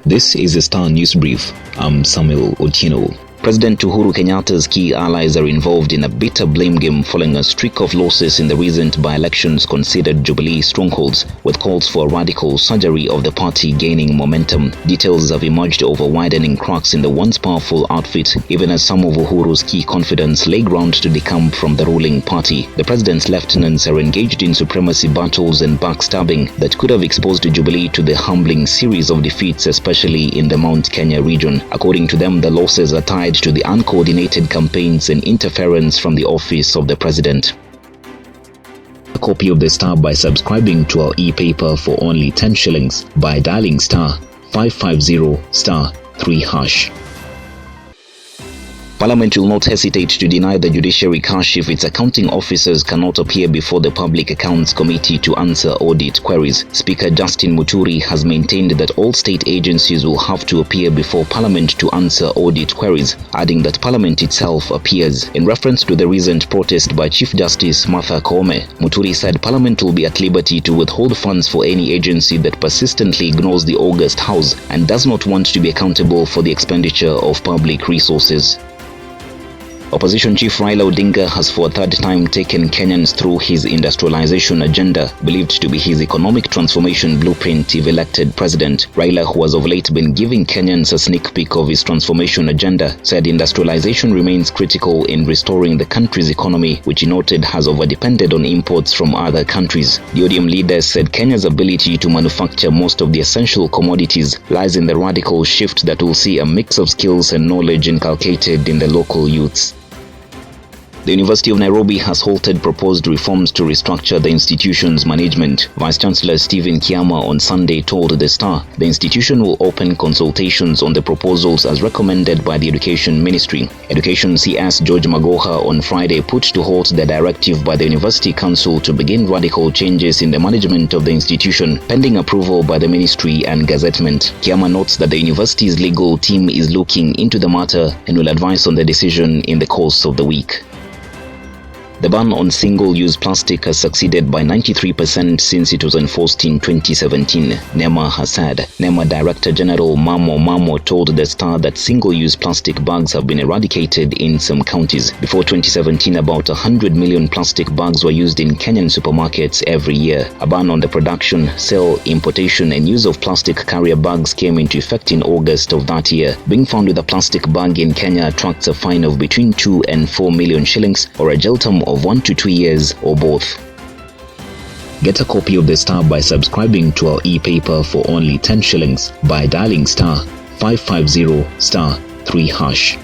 This is a Star News Brief. I'm Samuel Otieno. President Uhuru Kenyatta's key allies are involved in a bitter blame game following a streak of losses in the recent by-elections considered Jubilee strongholds, with calls for a radical surgery of the party gaining momentum. Details have emerged over widening cracks in the once powerful outfit, even as some of Uhuru's key confidants lay ground to decamp from the ruling party. The president's lieutenants are engaged in supremacy battles and backstabbing that could have exposed Jubilee to the humbling series of defeats, especially in the Mount Kenya region. According to them, the losses are tied to the uncoordinated campaigns and interference from the office of the president. A copy of the Star by subscribing to our e-paper for only 10 shillings by dialing *550*3#. Parliament will not hesitate to deny the judiciary cash if its accounting officers cannot appear before the Public Accounts Committee to answer audit queries. Speaker Justin Muturi has maintained that all state agencies will have to appear before Parliament to answer audit queries, adding that Parliament itself appears. In reference to the recent protest by Chief Justice Martha Koome, Muturi said Parliament will be at liberty to withhold funds for any agency that persistently ignores the August House and does not want to be accountable for the expenditure of public resources. Opposition Chief Raila Odinga has for a third time taken Kenyans through his industrialization agenda, believed to be his economic transformation blueprint if elected president. Raila, who has of late been giving Kenyans a sneak peek of his transformation agenda, said industrialization remains critical in restoring the country's economy, which he noted has overdepended on imports from other countries. The ODM leader said Kenya's ability to manufacture most of the essential commodities lies in the radical shift that will see a mix of skills and knowledge inculcated in the local youths. The University of Nairobi has halted proposed reforms to restructure the institution's management. Vice-Chancellor Stephen Kiambaa on Sunday told The Star the institution will open consultations on the proposals as recommended by the Education Ministry. Education CS George Magoha on Friday put to halt the directive by the University Council to begin radical changes in the management of the institution, pending approval by the Ministry and gazettement. Kiambaa notes that the university's legal team is looking into the matter and will advise on the decision in the course of the week. The ban on single-use plastic has succeeded by 93% since it was enforced in 2017, Nema has said. Nema Director General Mamo told The Star that single-use plastic bags have been eradicated in some counties. Before 2017, about 100 million plastic bags were used in Kenyan supermarkets every year. A ban on the production, sale, importation and use of plastic carrier bags came into effect in August of that year. Being found with a plastic bag in Kenya attracts a fine of between 2 and 4 million shillings or a jail term of 1 to 2 years or both. Get a copy of The Star by subscribing to our e-paper for only 10 shillings by dialing *550*3#.